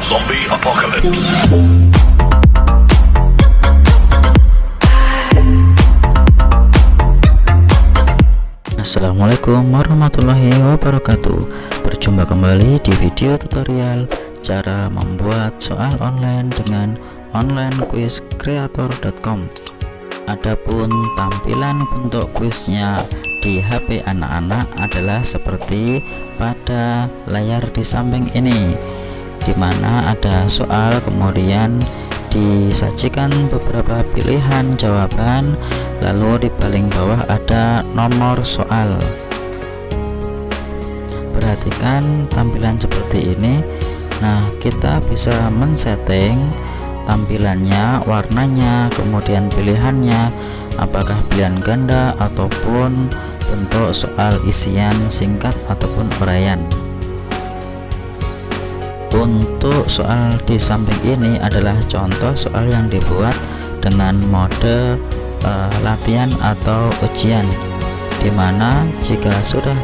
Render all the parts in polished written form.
Zombie Apocalypse. Assalamualaikum warahmatullahi wabarakatuh. Berjumpa kembali di video tutorial cara membuat soal online dengan onlinequizcreator.com. Adapun tampilan bentuk kuisnya di HP anak-anak adalah seperti pada layar di samping ini, dimana ada soal, kemudian disajikan beberapa pilihan jawaban, lalu di paling bawah ada nomor soal. Perhatikan tampilan seperti ini. Nah, kita bisa men-setting tampilannya, warnanya, kemudian pilihannya, apakah pilihan ganda ataupun bentuk soal isian singkat ataupun uraian. Untuk soal di samping ini adalah contoh soal yang dibuat dengan mode latihan atau ujian, dimana jika sudah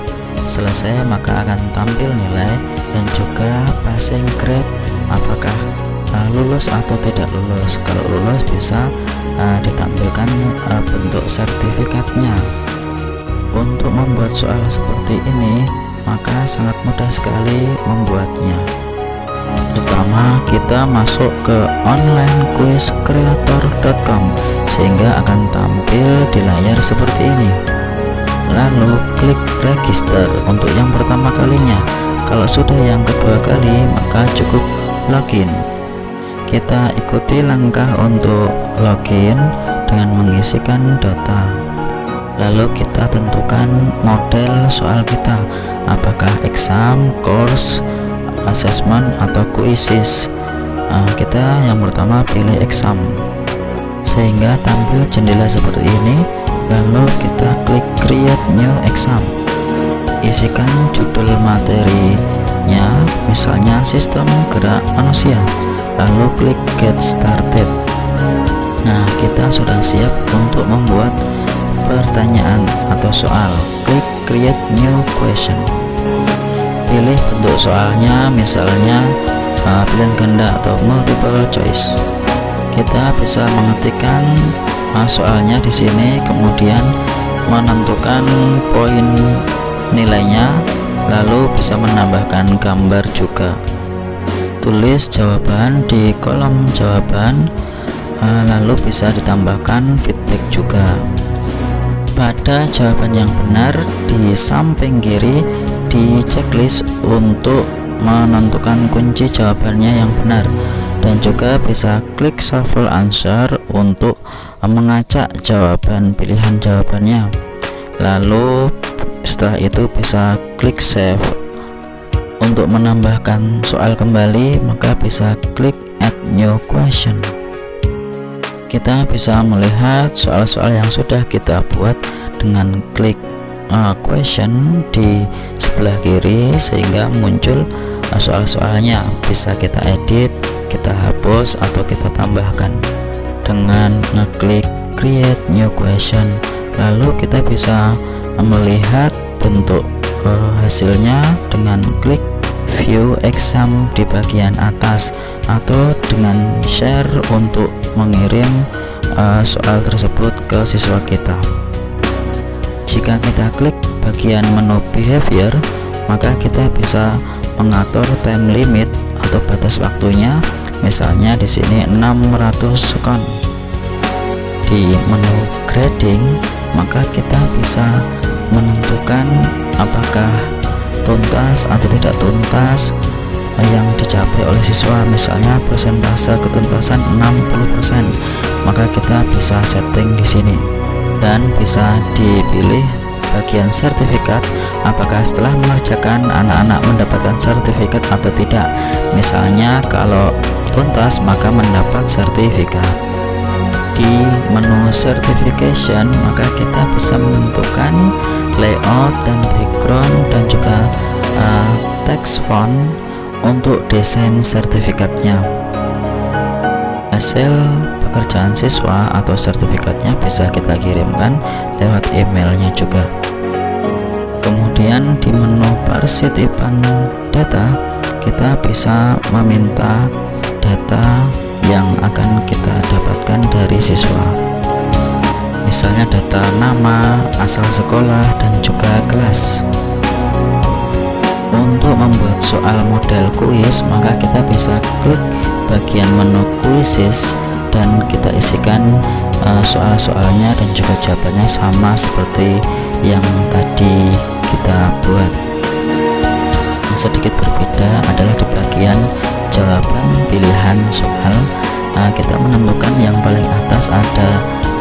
selesai maka akan tampil nilai dan juga passing grade, apakah lulus atau tidak lulus. Kalau lulus bisa ditampilkan bentuk sertifikatnya. Untuk membuat soal seperti ini maka sangat mudah sekali membuatnya. Pertama, kita masuk ke onlinequizcreator.com sehingga akan tampil di layar seperti ini. Lalu klik register untuk yang pertama kalinya. Kalau sudah yang kedua kali maka cukup login. Kita ikuti langkah untuk login dengan mengisikan data. Lalu kita tentukan model soal kita, apakah exam, course, assessment atau quizzes. Kita yang pertama pilih exam sehingga tampil jendela seperti ini. Lalu kita klik create new exam, isikan judul materinya, misalnya sistem gerak manusia, lalu klik get started. Nah, kita sudah siap untuk membuat pertanyaan atau soal. Klik create new question, pilih bentuk soalnya, misalnya pilihan ganda atau multiple choice. Kita bisa mengetikkan soalnya di sini, kemudian menentukan poin nilainya, lalu bisa menambahkan gambar juga. Tulis jawaban di kolom jawaban, lalu bisa ditambahkan feedback juga. Pada jawaban yang benar di samping kiri di checklist untuk menentukan kunci jawabannya yang benar, dan juga bisa klik shuffle answer untuk mengacak jawaban pilihan jawabannya. Lalu setelah itu bisa klik save. Untuk menambahkan soal kembali maka bisa klik add new question. Kita bisa melihat soal-soal yang sudah kita buat dengan klik question di sebelah kiri sehingga muncul soal-soalnya. Bisa kita edit, kita hapus atau kita tambahkan dengan ngeklik create new question. Lalu kita bisa melihat bentuk hasilnya dengan klik view exam di bagian atas, atau dengan share untuk mengirim soal tersebut ke siswa kita. Jika kita klik bagian menu behavior, maka kita bisa mengatur time limit atau batas waktunya, misalnya di sini 600 sekon. Di menu grading maka kita bisa menentukan apakah tuntas atau tidak tuntas yang dicapai oleh siswa, misalnya persentase ketuntasan 60%, maka kita bisa setting di sini. Dan bisa dipilih bagian sertifikat, apakah setelah mengerjakan anak-anak mendapatkan sertifikat atau tidak. Misalnya kalau tuntas maka mendapat sertifikat. Di menu certification maka kita bisa menentukan layout dan background dan juga text font untuk desain sertifikatnya. Hasil pekerjaan siswa atau sertifikatnya bisa kita kirimkan lewat emailnya juga. Kemudian Kemudian di menu persitipan data kita bisa meminta data yang akan kita dapatkan dari siswa, misalnya data nama, asal sekolah, dan juga kelas. Untuk membuat soal model kuis, maka kita bisa klik bagian menu quizzes dan kita isikan soal-soalnya dan juga jawabannya sama seperti yang tadi kita buat. Yang sedikit berbeda adalah di bagian jawaban pilihan soal. Kita menentukan yang paling atas ada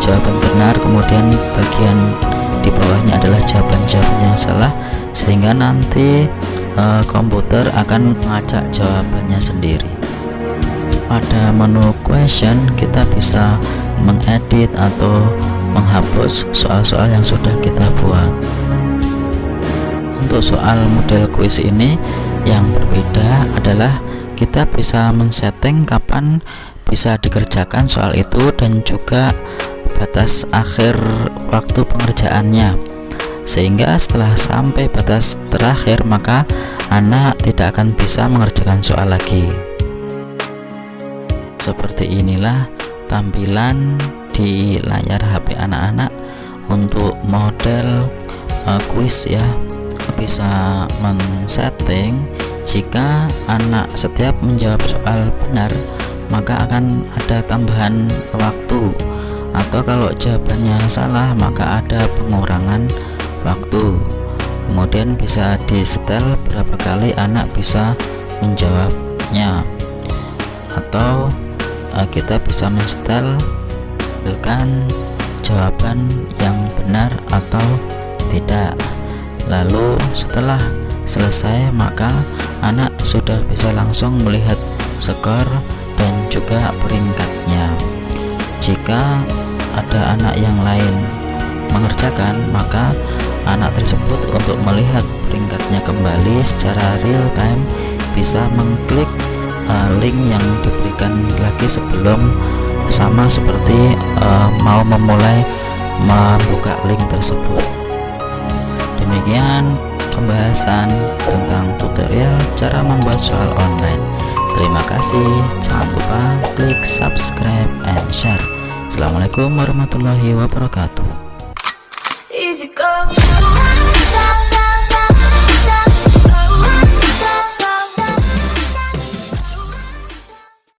jawaban benar, kemudian bagian di bawahnya adalah jawaban-jawaban yang salah, sehingga nanti komputer akan mengacak jawabannya sendiri. Pada menu question kita bisa mengedit atau menghapus soal-soal yang sudah kita buat. Untuk soal model kuis ini yang berbeda adalah kita bisa men-setting kapan bisa dikerjakan soal itu dan juga batas akhir waktu pengerjaannya, sehingga setelah sampai batas terakhir maka anak tidak akan bisa mengerjakan soal lagi. Seperti inilah tampilan di layar HP anak-anak untuk model kuis ya. Bisa men-setting jika anak setiap menjawab soal benar maka akan ada tambahan waktu, atau kalau jawabannya salah maka ada pengurangan waktu. Kemudian bisa disetel berapa kali anak bisa menjawabnya, atau kita bisa mensetel jawaban yang benar atau tidak. Lalu setelah selesai maka anak sudah bisa langsung melihat skor dan juga peringkatnya. Jika ada anak yang lain mengerjakan, maka anak tersebut untuk melihat peringkatnya kembali secara real time bisa mengklik link yang diberikan lagi sebelum, sama seperti mau memulai membuka link tersebut. Demikian pembahasan tentang tutorial cara membuat soal online. Terima kasih, jangan lupa klik subscribe and share. Assalamualaikum warahmatullahi wabarakatuh.